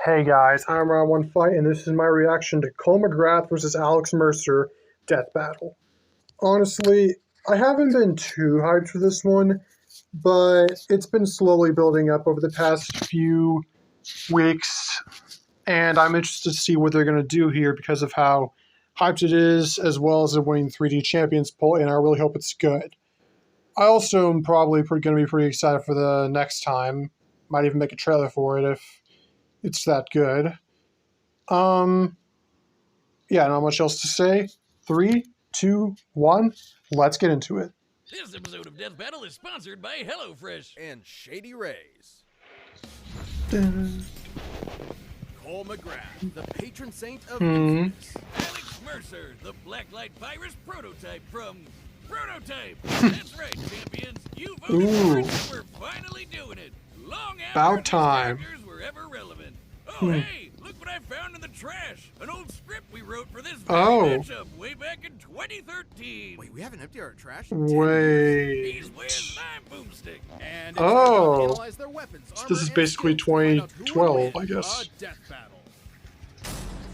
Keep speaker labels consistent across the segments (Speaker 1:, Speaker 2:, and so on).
Speaker 1: Hey guys, I'm Round One Fight, and this is my reaction to Cole MacGrath versus Alex Mercer Death Battle. Honestly, I haven't been too hyped for this one, but it's been slowly building up over the past few weeks, and I'm interested to see what they're going to do here because of how hyped it is, as well as the winning 3D Champions poll, and I really hope it's good. I also am probably going to be pretty excited for the next time. Might even make a trailer for it if it's that good. Yeah, not much else to say. 3, 2, 1, let's get into it.
Speaker 2: This episode of Death Battle is sponsored by HelloFresh
Speaker 3: and Shady Rays.
Speaker 1: Dun.
Speaker 3: Cole MacGrath, the patron saint of infants.
Speaker 2: Alex Mercer, the Blacklight Virus prototype from Prototype. That's right, champions. You voted for it, and we're finally doing it. Long after
Speaker 1: About time.
Speaker 2: these characters were ever relevant. Oh, hey, look what I found in the trash. An old script we wrote for this matchup way back in 2013.
Speaker 3: Wait, we haven't emptied our trash?
Speaker 1: Wait.
Speaker 2: He's with my boomstick.
Speaker 3: And
Speaker 1: oh.
Speaker 3: their weapons,
Speaker 1: So this is basically 2012, I guess.
Speaker 3: Death battle.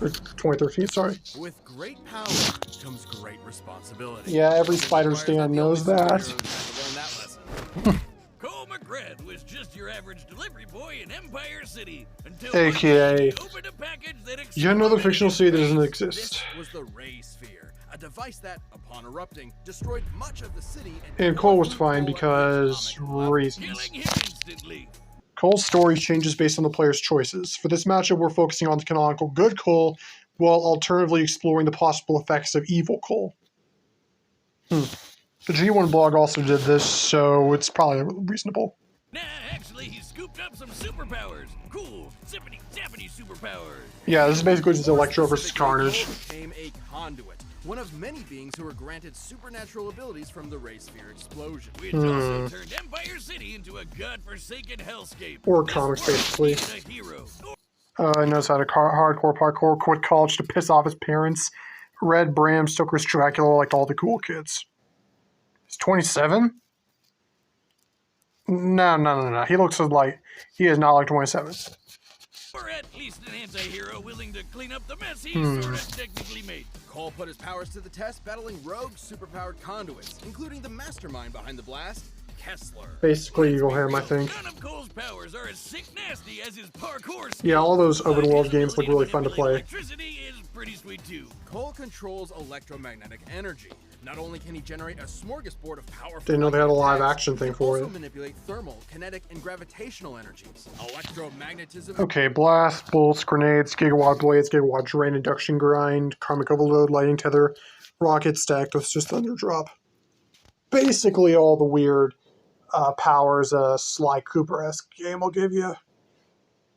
Speaker 1: Or 2013, sorry.
Speaker 3: With great power comes great responsibility.
Speaker 1: Yeah, every Spider Stan knows that.
Speaker 2: Cole MacGrath was just your average delivery boy in Empire City until
Speaker 1: AKA,
Speaker 2: opened a package that
Speaker 1: yet another fictional city that doesn't exist.
Speaker 3: This was the Ray Sphere, a device that, upon erupting, destroyed much of the city.
Speaker 1: And Cole was fine because reasons.
Speaker 2: killing him instantly.
Speaker 1: Cole's story changes based on the player's choices. For this matchup, we're focusing on the canonical good Cole, while alternatively exploring the possible effects of evil Cole. The G1 blog also did this, so it's probably reasonable.
Speaker 2: Nah, actually, he scooped up some superpowers. Cool, zippity-zappity superpowers.
Speaker 1: Yeah, this is basically just Electro versus Carnage.
Speaker 3: Became a conduit, one of many beings who were granted supernatural abilities from the Ray Sphere explosion.
Speaker 2: Which also turned Empire City into a godforsaken hellscape.
Speaker 1: Or comics, basically.
Speaker 2: A hero.
Speaker 1: Knows how to hardcore parkour, quit college to piss off his parents, read Bram Stoker's Dracula like all the cool kids. He's 27? No. He looks like he is not like 27.
Speaker 2: Or at least an anti-hero willing to clean up the mess he sort of technically made.
Speaker 3: Cole put his powers to the test, battling rogue superpowered conduits, including the mastermind behind the blast, Kessler.
Speaker 1: Basically Evil Ham, I think.
Speaker 2: None of Cole's powers are as sick nasty as his parkour.
Speaker 1: Yeah, all those open world games look really fun to play.
Speaker 2: Electricity is pretty sweet too.
Speaker 3: Cole controls electromagnetic energy. Not only can he generate a smorgasbord of powerful...
Speaker 1: Didn't know they had a live action thing for it.
Speaker 3: He can also manipulate thermal, kinetic, and gravitational energies. Electromagnetism...
Speaker 1: Okay, blast, bolts, grenades, gigawatt blades, gigawatt drain, induction grind, karmic overload, lightning tether, rocket stacked with just thunder drop. Basically all the weird powers a Sly Cooper-esque game will give you.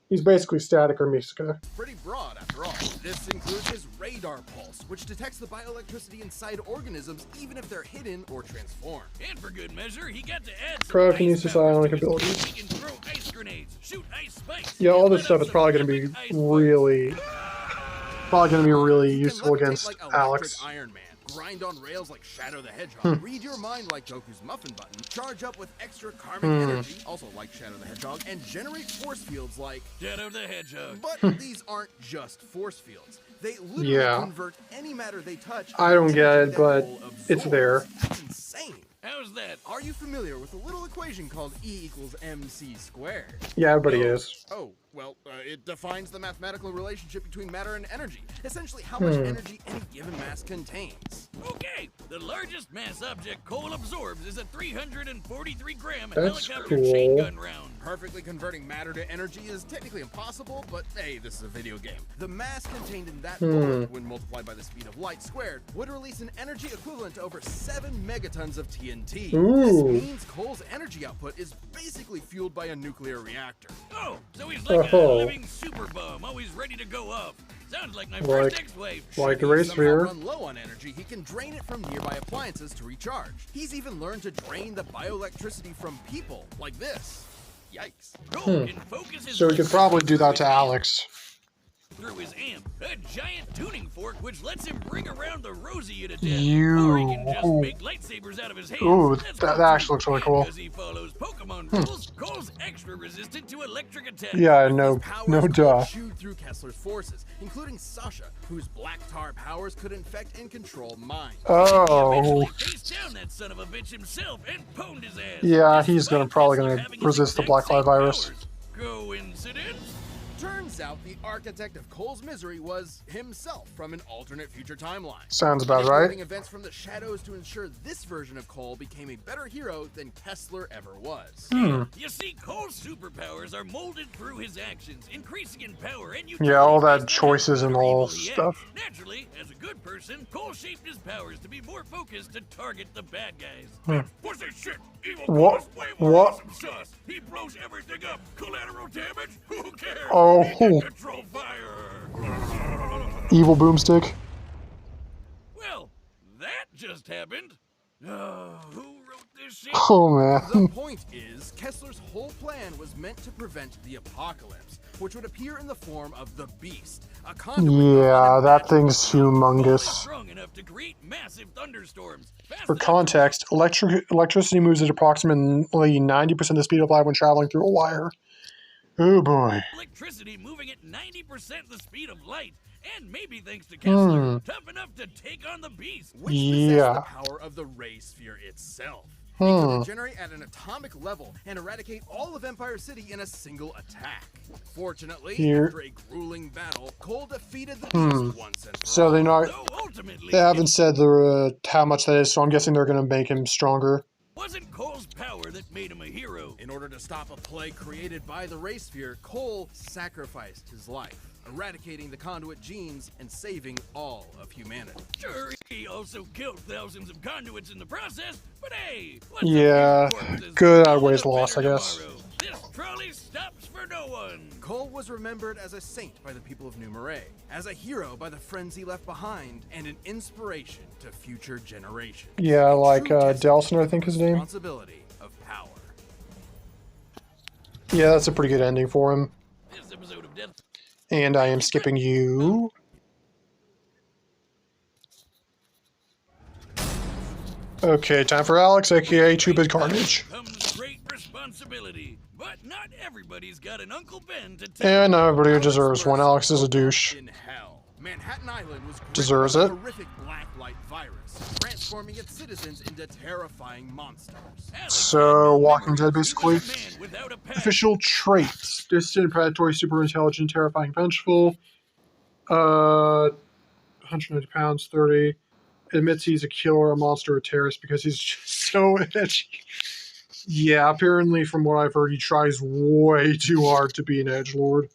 Speaker 1: He's basically Static or Mystico.
Speaker 3: Pretty broad, after all. This includes his radar pulse, which detects the bioelectricity inside organisms even if they're hidden or transformed.
Speaker 2: And for good measure, he got to add some
Speaker 1: Crow can use his ionic abilities.
Speaker 2: He can throw ice grenades, shoot ice spikes.
Speaker 1: Yeah, all this stuff is probably going to be really useful against
Speaker 3: like
Speaker 1: Alex.
Speaker 3: Iron Man. Grind on rails like Shadow the Hedgehog, read your mind like Goku's muffin button, charge up with extra karmic energy, also like Shadow the Hedgehog, and generate force fields like
Speaker 2: Shadow the Hedgehog.
Speaker 3: But these aren't just force fields. They literally convert any matter they touch.
Speaker 1: I don't get it, but it's there.
Speaker 3: That's insane.
Speaker 2: How's that?
Speaker 3: Are you familiar with a little equation called E equals MC squared?
Speaker 1: Yeah, everybody is.
Speaker 3: Oh, well, it defines the mathematical relationship between matter and energy. Essentially, how much energy any given mass contains.
Speaker 2: Okay, the largest mass object Cole absorbs is a 343-gram
Speaker 1: That's
Speaker 2: helicopter
Speaker 1: cool.
Speaker 2: chain gun round.
Speaker 3: Perfectly converting matter to energy is technically impossible, but hey, this is a video game. The mass contained in that bullet, when multiplied by the speed of light squared, would release an energy equivalent to over 7 megatons of TNT. This means Cole's energy output is basically fueled by a nuclear reactor.
Speaker 2: Oh, so he's like a living super bomb, always ready to go off. Sounds like my first ex-wife.
Speaker 1: Like the Ray Sphere.
Speaker 3: Run low on energy, he can drain it from nearby appliances to recharge. He's even learned to drain the bioelectricity from people, like this. Yikes.
Speaker 2: Cole can focus his
Speaker 1: So we could probably do that to Alex.
Speaker 2: through his amp, a giant tuning fork which lets him bring around the Rosie to death,
Speaker 1: You.
Speaker 2: or he can just make lightsabers out of his hands.
Speaker 1: Ooh,
Speaker 2: That's
Speaker 1: that
Speaker 2: cool,
Speaker 1: actually
Speaker 2: too.
Speaker 1: looks really cool.
Speaker 2: Because he follows Pokemon rules, Cole's extra resistant to electric attacks.
Speaker 1: Yeah,
Speaker 3: With
Speaker 1: no,
Speaker 3: his powers,
Speaker 1: no
Speaker 3: Cole
Speaker 1: duh.
Speaker 3: chewed through Kessler's forces, including Sasha, whose black tar powers could infect and control minds.
Speaker 2: He
Speaker 1: Oh.
Speaker 2: eventually faced down that son of a bitch himself and pwned his ass.
Speaker 1: Yeah, he's
Speaker 2: despite
Speaker 1: probably
Speaker 2: Kessler
Speaker 1: gonna
Speaker 2: having his
Speaker 1: resist the
Speaker 2: exact
Speaker 1: Black Light
Speaker 2: same
Speaker 1: virus.
Speaker 2: powers. Coincidence?
Speaker 3: Turns out the architect of Cole's misery was himself from an alternate future timeline.
Speaker 1: Sounds about
Speaker 3: Manipulating
Speaker 1: right.
Speaker 3: events from the shadows to ensure this version of Cole became a better hero than Kessler ever was.
Speaker 2: You see, Cole's superpowers are molded through his actions, increasing in power and utility.
Speaker 1: Yeah, all that
Speaker 2: based on
Speaker 1: choices
Speaker 2: how
Speaker 1: and
Speaker 2: good or
Speaker 1: all
Speaker 2: evil he acts.
Speaker 1: stuff.
Speaker 2: Naturally, as a good person, Cole shaped his powers to be more focused to target the bad guys. What's that shit? Evil
Speaker 1: What?
Speaker 2: Cole is way more
Speaker 1: What?
Speaker 2: awesome sus. He blows everything up. Collateral damage? Who cares?
Speaker 1: Oh.
Speaker 2: He can control fire.
Speaker 1: Evil boomstick.
Speaker 2: Well, that just happened. Who wrote this shit?
Speaker 1: Oh
Speaker 3: The
Speaker 1: man.
Speaker 3: point is, Kessler's whole plan was meant to prevent the apocalypse, which would appear in the form of the Beast, a conduit
Speaker 1: Yeah,
Speaker 3: of
Speaker 1: that thing's
Speaker 2: Cole is
Speaker 1: humongous.
Speaker 2: strong enough to create massive thunderstorms. Fast
Speaker 1: For
Speaker 2: enough to
Speaker 1: context, electricity moves at approximately 90% the speed of light when traveling through a wire. Oh boy.
Speaker 2: electricity moving at 90% the speed of light, and maybe thanks to Kessler, tough enough to take on the Beast.
Speaker 3: which possessed
Speaker 1: Yeah.
Speaker 3: the power of the ray sphere itself. It could regenerate at an atomic level and eradicate all of Empire City in a single attack. Fortunately,
Speaker 1: Here.
Speaker 3: after a grueling battle, Cole defeated the Beast once and for
Speaker 1: So
Speaker 3: all.
Speaker 1: they're not.
Speaker 2: Though ultimately,
Speaker 1: They haven't
Speaker 2: it
Speaker 1: said how much that is, so I'm guessing they're gonna make him stronger.
Speaker 2: wasn't Cole's power that made him a hero.
Speaker 3: In order to stop a plague created by the ray sphere, Cole sacrificed his life, eradicating the conduit genes and saving all of humanity.
Speaker 2: Sure, he also killed thousands of conduits in the process, but hey, what's
Speaker 1: Yeah,
Speaker 2: a few corpses
Speaker 1: good
Speaker 2: for
Speaker 1: outweighs
Speaker 2: a
Speaker 1: loss, I
Speaker 2: better
Speaker 1: guess.
Speaker 2: tomorrow? This trolley stops for no one.
Speaker 3: Cole was remembered as a saint by the people of New Marais, as a hero by the friends he left behind, and an inspiration to future generations.
Speaker 1: Yeah,
Speaker 3: A
Speaker 1: like
Speaker 3: true testament
Speaker 1: Delson, I
Speaker 3: to
Speaker 1: think
Speaker 3: the
Speaker 1: his name.
Speaker 3: Responsibility of power.
Speaker 1: Yeah, that's a pretty good ending for him.
Speaker 2: This episode of Death.
Speaker 1: And I am skipping you. Okay, time for Alex, aka Two-Bit Carnage.
Speaker 2: Comes great responsibility, but not everybody's got an Uncle Ben to take.
Speaker 1: And not everybody
Speaker 3: Alex
Speaker 1: deserves one.
Speaker 3: Mercer
Speaker 1: Alex is a
Speaker 3: woke up
Speaker 1: douche.
Speaker 3: In hell, Manhattan Island was gripped
Speaker 1: Deserves
Speaker 3: by a
Speaker 1: it.
Speaker 3: horrific black light virus, transforming its citizens into terrifying monsters.
Speaker 2: Alex
Speaker 1: So,
Speaker 2: had no
Speaker 1: Walking
Speaker 2: memories.
Speaker 1: Dead, basically.
Speaker 2: He was a man without a past.
Speaker 1: Official traits: distant, predatory, super intelligent, terrifying, vengeful. 190 pounds, 30. Admits he's a killer, a monster, a terrorist because he's just so edgy. Yeah, apparently, from what I've heard, he tries way too hard to be an edgelord.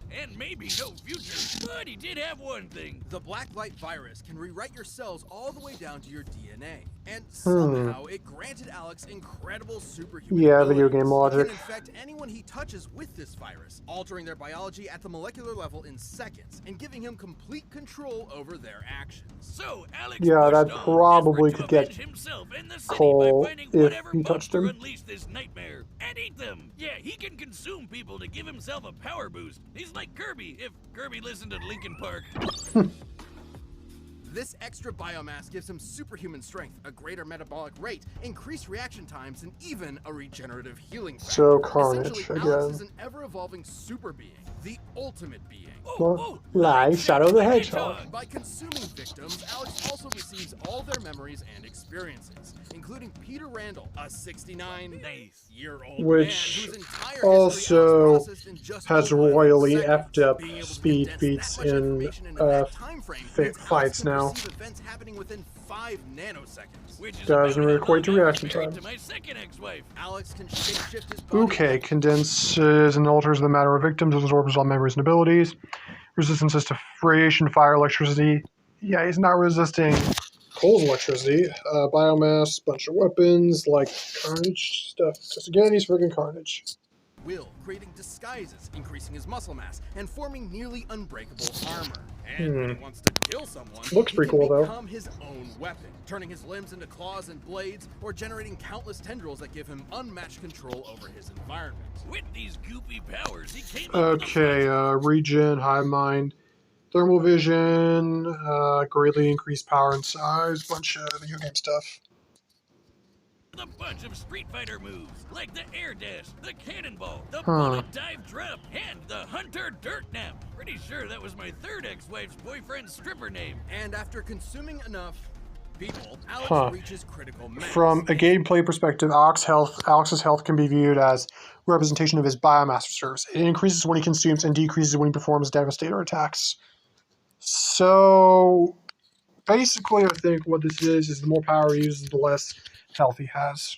Speaker 2: And maybe no future, but he did have one thing.
Speaker 3: The black light virus can rewrite your cells all the way down to your DNA. And somehow it granted Alex incredible superhuman
Speaker 1: Yeah, video
Speaker 3: abilities.
Speaker 1: game
Speaker 3: It
Speaker 1: logic.
Speaker 3: can infect anyone he touches with this virus, altering their biology at the molecular level in seconds, and giving him complete control over their actions.
Speaker 2: So Alex
Speaker 1: Yeah, that
Speaker 2: pushed on,
Speaker 1: probably
Speaker 2: desperate
Speaker 1: could
Speaker 2: to
Speaker 1: get
Speaker 2: avenge himself and the city
Speaker 1: Cole
Speaker 2: by finding
Speaker 1: if
Speaker 2: whatever
Speaker 1: he touched
Speaker 2: monster
Speaker 1: him.
Speaker 2: unleashed this nightmare and eat them. Yeah, he can consume people to give himself a power boost. He's like Kirby, if Kirby listened to Linkin Park.
Speaker 3: This extra biomass gives him superhuman strength, a greater metabolic rate, increased reaction times, and even a regenerative healing factor.
Speaker 1: So, Carnage,
Speaker 3: Essentially,
Speaker 1: again.
Speaker 3: Alex is an ever-evolving super being, the ultimate being.
Speaker 1: Well, live Shadow the Hedgehog.
Speaker 3: By consuming victims, Alex also receives all their memories and experiences, including Peter Randall, a 69-year-old
Speaker 1: Which
Speaker 3: man whose entire
Speaker 1: also
Speaker 3: history Alex processed in just
Speaker 1: has
Speaker 3: 11
Speaker 1: royally
Speaker 3: seconds.
Speaker 1: effed up
Speaker 3: Being able to
Speaker 1: speed
Speaker 3: condense
Speaker 1: feats
Speaker 3: that much
Speaker 1: in
Speaker 3: information into that time frame means Alex
Speaker 1: fights
Speaker 3: can
Speaker 1: now.
Speaker 3: perceive events happening within 5 nanoseconds.
Speaker 2: Which is
Speaker 1: Doesn't
Speaker 2: about
Speaker 1: really equate to
Speaker 2: how long I
Speaker 1: reaction
Speaker 2: was married
Speaker 1: time.
Speaker 2: to my second ex-wife.
Speaker 3: Alex can shapeshift his body.
Speaker 1: Okay, condenses and alters the matter of victims, absorbs all memories and abilities. Resistances to radiation, fire, electricity. Yeah, he's not resisting Cole's electricity. Biomass, bunch of weapons, like Carnage stuff. Because again, he's friggin' Carnage.
Speaker 3: Will, creating disguises, increasing his muscle mass, and forming nearly unbreakable armor. And when he wants to kill someone,
Speaker 1: Looks
Speaker 3: he
Speaker 1: pretty
Speaker 3: can
Speaker 1: cool, though.
Speaker 3: become his own weapon, turning his limbs into claws and blades, or generating countless tendrils that give him unmatched control over his environment.
Speaker 2: With these goopy powers, he came up with a
Speaker 1: Okay, regen, hive mind. Thermal vision, greatly increased power and size, bunch of video game stuff.
Speaker 2: A bunch of Street Fighter moves, like the air dash, the cannonball, the bullet dive drop, and the hunter dirt nap. Pretty sure that was my third ex-wife's boyfriend's stripper name.
Speaker 3: And after consuming enough people, Alex reaches critical mass.
Speaker 1: From a gameplay perspective, Alex's health can be viewed as representation of his biomass reserves. It increases when he consumes and decreases when he performs devastator attacks. So, basically, I think what this is the more power he uses, the less health he has.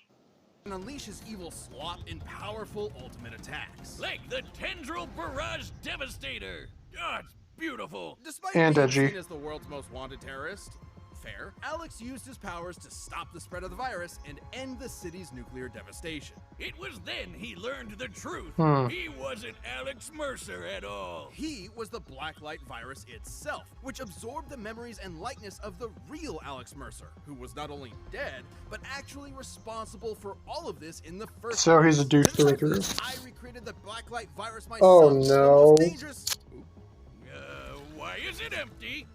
Speaker 3: And unleashes evil slop in powerful ultimate attacks.
Speaker 2: Like the Tendril Barrage Devastator. Oh, it's beautiful.
Speaker 3: Despite
Speaker 1: And
Speaker 3: being
Speaker 1: edgy.
Speaker 3: seen as the world's most wanted terrorist, fair, Alex used his powers to stop the spread of the virus and end the city's nuclear devastation.
Speaker 2: It was then he learned the truth. He wasn't Alex Mercer at all.
Speaker 3: He was the Blacklight virus itself, which absorbed the memories and likeness of the real Alex Mercer, who was not only dead, but actually responsible for all of this in the first
Speaker 1: So
Speaker 3: place.
Speaker 1: he's a douche through and through.
Speaker 3: I recreated the Blacklight virus myself.
Speaker 1: Oh,
Speaker 3: The
Speaker 1: no.
Speaker 3: most dangerous...
Speaker 2: Why is it empty?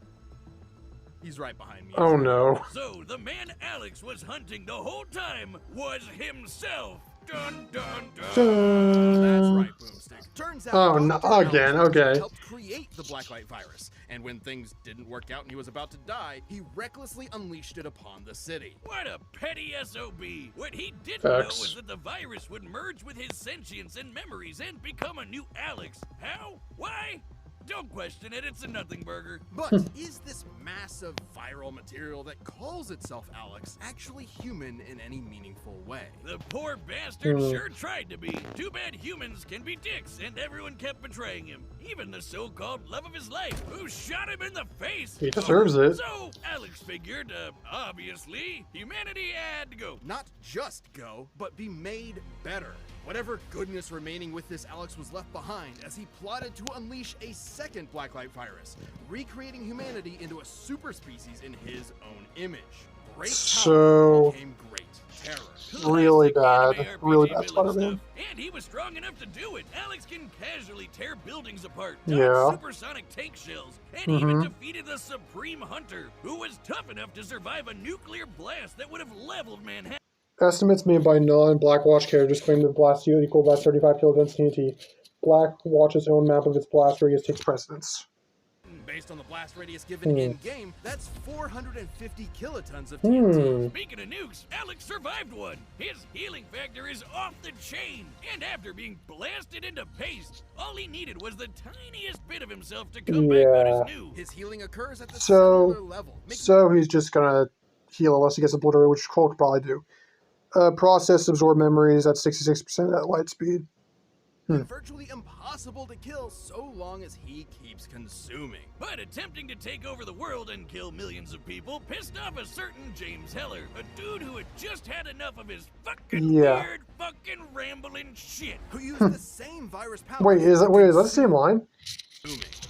Speaker 3: He's right behind me.
Speaker 1: Oh no.
Speaker 2: So the man Alex was hunting the whole time was himself. Dun dun dun.
Speaker 3: That's right, Boomstick. Turns out
Speaker 1: Oh, no,
Speaker 3: Dr.
Speaker 1: again,
Speaker 3: Alex
Speaker 1: okay.
Speaker 3: helped create the Blacklight virus, and when things didn't work out and he was about to die, he recklessly unleashed it upon the city.
Speaker 2: What a petty SOB. What he didn't
Speaker 1: Facts.
Speaker 2: know was that the virus would merge with his sentience and memories and become a new Alex. How? Why? Don't question it, it's a nothing burger.
Speaker 3: But is this massive viral material that calls itself Alex actually human in any meaningful way?
Speaker 2: The poor bastard sure tried to be. Too bad humans can be dicks, and everyone kept betraying him. Even the so-called love of his life, who shot him in the face.
Speaker 1: He deserves it.
Speaker 2: So, Alex figured, obviously, humanity had to go.
Speaker 3: Not just go, but be made better. Whatever goodness remaining with this Alex was left behind as he plotted to unleash a second Blacklight virus, recreating humanity into a super species in his own image. Great
Speaker 1: So-
Speaker 3: power became great terror.
Speaker 1: Really
Speaker 2: Classic
Speaker 1: bad.
Speaker 2: anime
Speaker 1: Really
Speaker 2: RPG
Speaker 1: bad
Speaker 2: villain
Speaker 1: Spider-Man.
Speaker 2: stuff. And he was strong enough to do it. Alex can casually tear buildings apart,
Speaker 1: Yeah.
Speaker 2: dodge supersonic tank shells, and even defeated the Supreme Hunter, who was tough enough to survive a nuclear blast that would have leveled Manhattan.
Speaker 1: Estimates made by non-Blackwatch characters claim that blast yield equal about 35 kilotons TNT. Blackwatch's own map of its blast radius takes precedence.
Speaker 3: Based on the blast radius given in-game, that's 450 kilotons of TNT.
Speaker 2: Speaking of nukes, Alex survived one. His healing factor is off the chain. And after being blasted into paste, all he needed was the tiniest bit of himself to come back out as new.
Speaker 3: His healing occurs at the
Speaker 1: So-
Speaker 3: cellular level.
Speaker 1: So he's just gonna heal unless he gets obliterated, which Cole could probably do. Process absorb memories at 66% at light speed.
Speaker 3: Virtually impossible to kill so long as he keeps consuming.
Speaker 2: But attempting to take over the world and kill millions of people pissed off a certain James Heller, a dude who had just had enough of his fucking weird, fucking rambling shit.
Speaker 3: Who used the same virus power.
Speaker 1: Wait, is that the same line?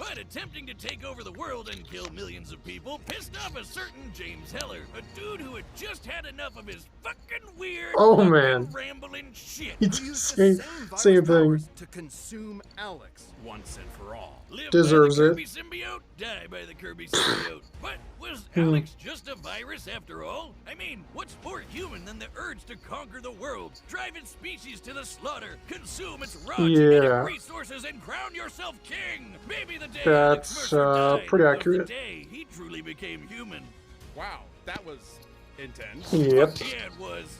Speaker 2: But attempting to take over the world and kill millions of people pissed off a certain James Heller, a dude who had just had enough of his fucking weird,
Speaker 1: Oh, man.
Speaker 2: rambling shit.
Speaker 1: He
Speaker 3: Who
Speaker 1: just
Speaker 3: used
Speaker 1: same,
Speaker 3: the same
Speaker 1: same
Speaker 3: virus
Speaker 1: thing.
Speaker 3: powers to consume Alex once and for all.
Speaker 2: Live
Speaker 1: Deserves
Speaker 2: by the
Speaker 1: it.
Speaker 2: Kirby symbiote, die by the Kirby symbiote. But was Alex just a virus after all? I mean, what's more human than the urge to conquer the world, drive its species to the slaughter, consume its raw genetic resources, and crown yourself king? Maybe the day Alex
Speaker 1: That's
Speaker 2: Mercer died
Speaker 1: pretty
Speaker 2: was
Speaker 1: accurate.
Speaker 2: the day he truly became human.
Speaker 3: Wow, that was intense.
Speaker 1: Yep.
Speaker 2: Yeah, it was.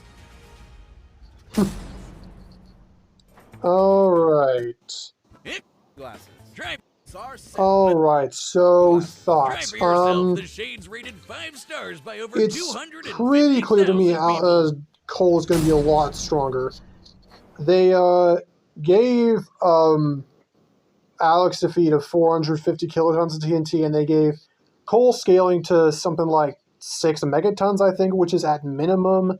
Speaker 1: Alright.
Speaker 3: Glasses.
Speaker 2: Try
Speaker 1: Alright, so
Speaker 2: Try
Speaker 1: thoughts.
Speaker 2: for yourself. The Shade's rated 5 stars by over
Speaker 1: It's
Speaker 2: 250,000
Speaker 1: pretty clear to me
Speaker 2: people.
Speaker 1: Cole is going to be a lot stronger. They gave Alex a feed of 450 kilotons of TNT, and they gave Cole scaling to something like 6 megatons, I think, which is at minimum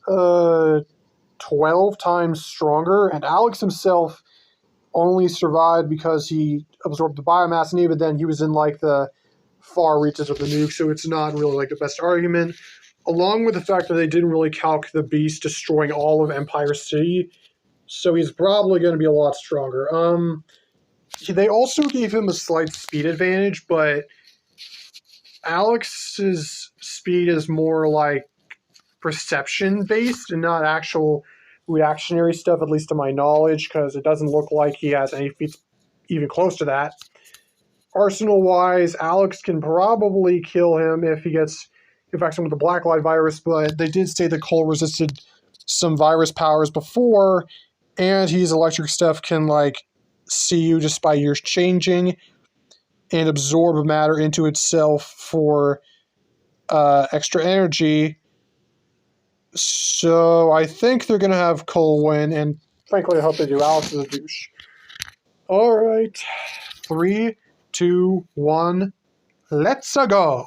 Speaker 1: 12 times stronger. And Alex himself only survived because he absorbed the biomass, and even then he was in like the far reaches of the nuke, so it's not really like the best argument. Along with the fact that they didn't really calc the beast destroying all of Empire City, so he's probably going to be a lot stronger. They also gave him a slight speed advantage, but Alex's speed is more like perception based and not actual reactionary stuff, at least to my knowledge, because it doesn't look like he has any feats even close to that. Arsenal wise, Alex can probably kill him if he gets infected with the Blacklight virus, but they did say that Cole resisted some virus powers before, and his electric stuff can like see you just by your changing and absorb matter into itself for extra energy. So I think they're going to have Cole win, and frankly, I hope they do. Alex is a douche. All right. 3, 2, 1. Let's go.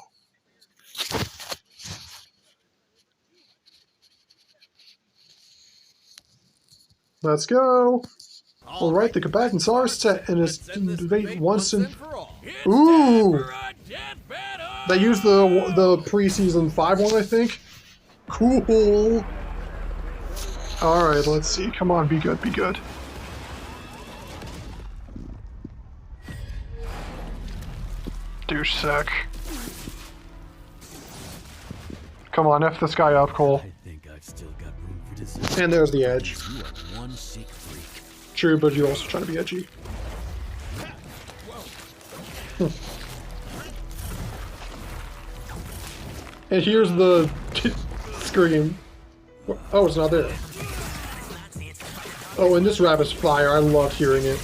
Speaker 1: Let's go. All right, the combatants are set in his debate once and ooh. They used the preseason 5 one, I think. Cool. All right, let's see. Come on, be good, be good. Douche sack. Come on, F this guy up, Cole.
Speaker 2: I think I've still got room for dessert.
Speaker 1: And there's the edge.
Speaker 2: You are one sick freak.
Speaker 1: True, but you're also trying to be edgy. And here's the scream. Oh, it's not there. Oh, and this rabbit's fire. I love hearing it.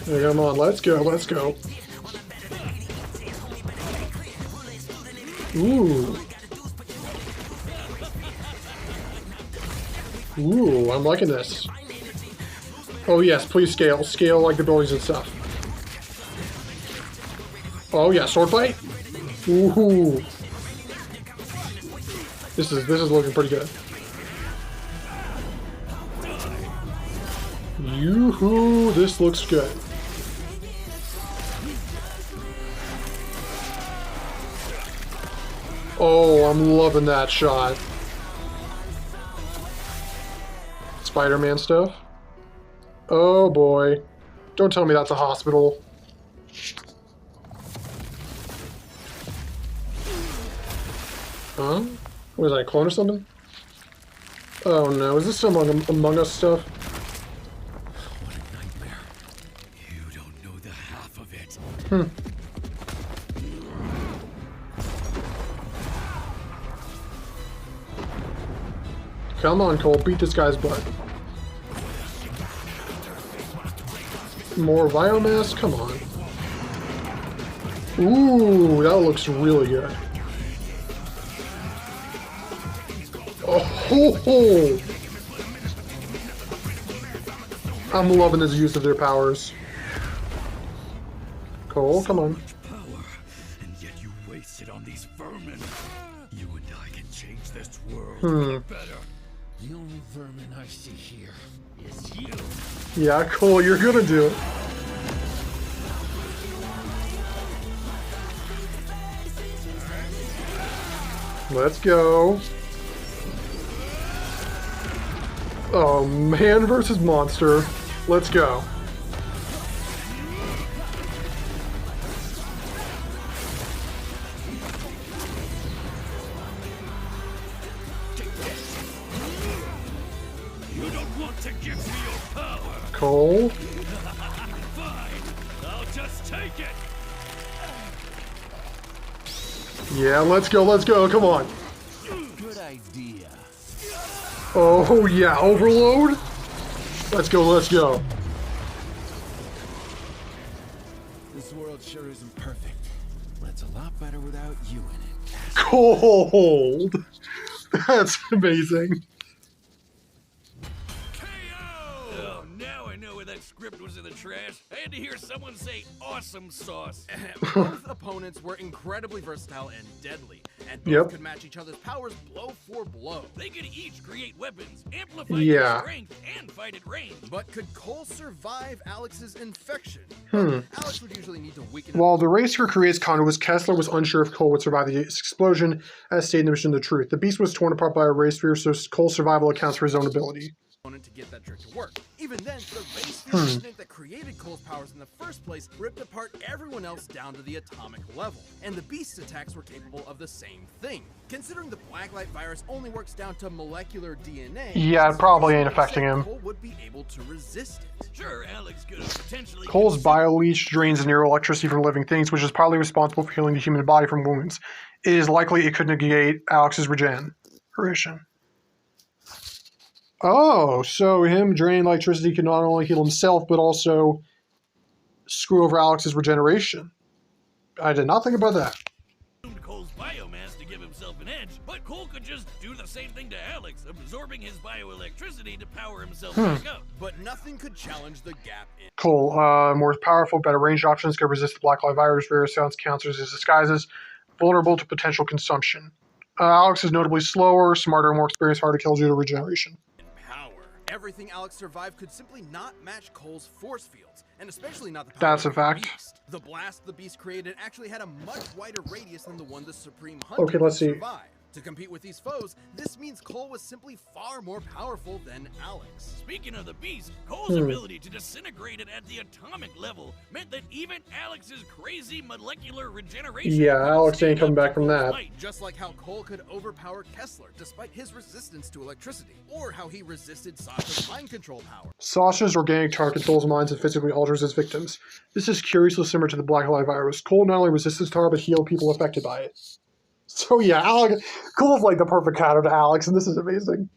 Speaker 1: Come on, let's go, let's go. Ooh. Ooh, I'm liking this. Oh yes, please scale. Scale like the buildings and stuff. Oh yeah, sword fight? Ooh. This is looking pretty good. Yoo-hoo, this looks good. Oh, I'm loving that shot. Spider-Man stuff. Oh boy. Don't tell me that's a hospital. Huh? Was I a clone or something? Oh no, is this some Among Us stuff?
Speaker 2: What a nightmare. You don't know the half of it.
Speaker 1: Come on, Cole, beat this guy's butt. More biomass? Come on. Ooh, that looks really good. Oh ho ho! I'm loving this use of their powers. Cole, come on.
Speaker 2: Power, and yet you waste it on these vermin. You and I can change this world for the better. The only vermin I see here is you.
Speaker 1: Yeah, Cole, you're gonna do it. Let's go. Oh, man versus monster. Let's go.
Speaker 2: You don't want to give me your power.
Speaker 1: Cole.
Speaker 2: Fine, I'll just take it.
Speaker 1: Yeah, let's go, come on.
Speaker 2: Good idea.
Speaker 1: Oh, yeah, overload? Let's go.
Speaker 3: This world sure isn't perfect, but it's a lot better without you in it.
Speaker 1: Cold. That's amazing.
Speaker 2: Oh, now I know where that script was in the trash. I had to hear someone say awesome sauce.
Speaker 3: Both opponents were incredibly versatile and deadly, and both
Speaker 1: Yep.
Speaker 3: could match each other's powers blow for blow.
Speaker 2: They could each create weapons, amplify
Speaker 1: Yeah.
Speaker 2: their strength, and fight at range.
Speaker 3: But could Cole survive Alex's infection? Alex would usually need to weaken.
Speaker 1: While the racer creates conduits, Kessler was unsure if Cole would survive the explosion, as stated in the mission The Truth. The beast was torn apart by a race sphere, so Cole's survival accounts for his own ability.
Speaker 3: opponent to get that trick to work. Even then, the race field incident that created Cole's powers in the first place ripped apart everyone else down to the atomic level, and the Beast's attacks were capable of the same thing. Considering the Blacklight virus only works down to molecular DNA,
Speaker 1: Yeah, it probably ain't affecting him.
Speaker 3: Cole would be able to resist it.
Speaker 2: Sure, Alex could have potentially...
Speaker 1: Cole's bio-leech drains neuroelectricity from living things, which is partly responsible for healing the human body from wounds. It is likely it could negate Alex's regeneration. Oh, so him draining electricity can not only heal himself, but also screw over Alex's regeneration. I did not think about that.
Speaker 2: Cole's biomass to give himself an edge, but Cole could just do the same thing to Alex, absorbing his bioelectricity to power himself back up.
Speaker 3: But nothing could challenge the gap in...
Speaker 1: Cole, more powerful, better ranged options can resist the Blacklight virus, various sounds, cancers, and disguises, vulnerable to potential consumption. Alex is notably slower, smarter, and more experienced, harder to kill due to regeneration.
Speaker 3: Power. Everything Alex survived could simply not match Cole's force fields, and especially not the power
Speaker 1: That's a
Speaker 3: of the
Speaker 1: fact.
Speaker 3: Beast. The blast the Beast created actually had a much wider radius than the one the Supreme Hunter
Speaker 1: Okay, let's see.
Speaker 3: survived. To compete with these foes, this means Cole was simply far more powerful than Alex.
Speaker 2: Speaking of the Beast, Cole's ability to disintegrate it at the atomic level meant that even Alex's crazy molecular regeneration...
Speaker 1: Yeah,
Speaker 2: couldn't
Speaker 1: Alex
Speaker 2: stand
Speaker 1: ain't coming
Speaker 2: up to
Speaker 1: back from
Speaker 2: Cole's
Speaker 1: that.
Speaker 2: might.
Speaker 3: Just like how Cole could overpower Kessler despite his resistance to electricity, or how he resisted Sasha's mind control power.
Speaker 1: Sasha's organic tar controls minds and physically alters its victims. This is curiously similar to the Blacklight virus. Cole not only resists this tar, but heals people affected by it. So yeah, Cole's like the perfect counter to Alex, and this is amazing.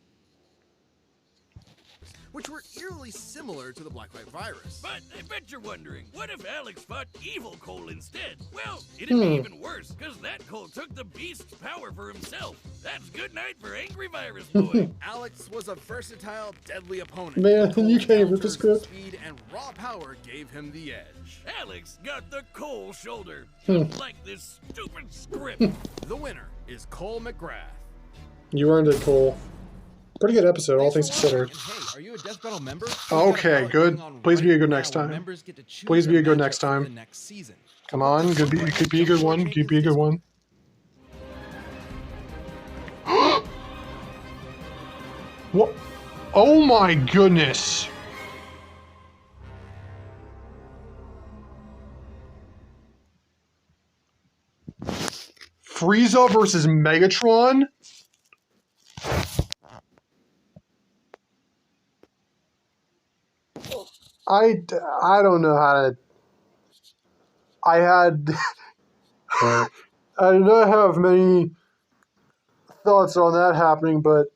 Speaker 3: Which were eerily similar to the Blacklight virus.
Speaker 2: But I bet you're wondering, what if Alex fought evil Cole instead? Well, it'd be even worse, because that Cole took the Beast's power for himself. That's good night for Angry Virus Boy.
Speaker 3: Alex was a versatile, deadly opponent.
Speaker 1: Man,
Speaker 3: Cole's
Speaker 1: you can't even read the
Speaker 3: counters,
Speaker 1: script.
Speaker 3: Speed and raw power gave him the edge.
Speaker 2: Alex got the Cole shoulder, just like this stupid script.
Speaker 3: The winner is Cole MacGrath.
Speaker 1: You earned it, Cole. Pretty good episode, all things
Speaker 3: Thanks for watching,
Speaker 1: considered.
Speaker 3: and hey, are you a Death Battle member?
Speaker 1: Okay,
Speaker 3: We've got a ballot
Speaker 1: good.
Speaker 3: going on
Speaker 1: Please be a good
Speaker 3: now
Speaker 1: next
Speaker 3: where
Speaker 1: time.
Speaker 3: members get to choose
Speaker 1: Please be
Speaker 3: their
Speaker 1: a good
Speaker 3: matchup
Speaker 1: next
Speaker 3: for
Speaker 1: time.
Speaker 3: the next season.
Speaker 1: Come on, could be a good one. Could be a good one. What? Oh my goodness! Frieza versus Megatron? I don't know how to... I do not have many thoughts on that happening, but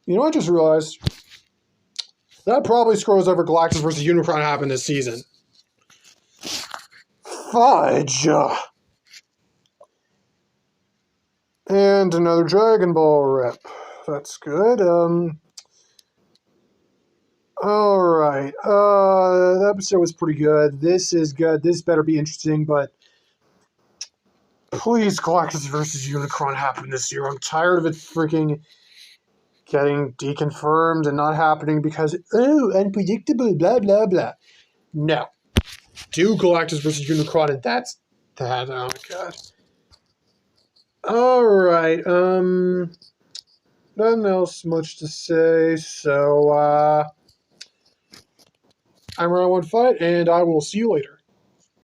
Speaker 1: you know what I just realized? That probably screws over Galactus versus Unicron happened this season. Fudge! And another Dragon Ball rep. That's good. Alright. The episode was pretty good. This is good. This better be interesting, but please, Galactus versus Unicron happen this year. I'm tired of it freaking getting deconfirmed and not happening because, oh, unpredictable, blah, blah, blah. No. Do Galactus versus Unicron, and that's that. Oh, my God. Alright, nothing else much to say, so, I'm Round One Fight, and I will see you later.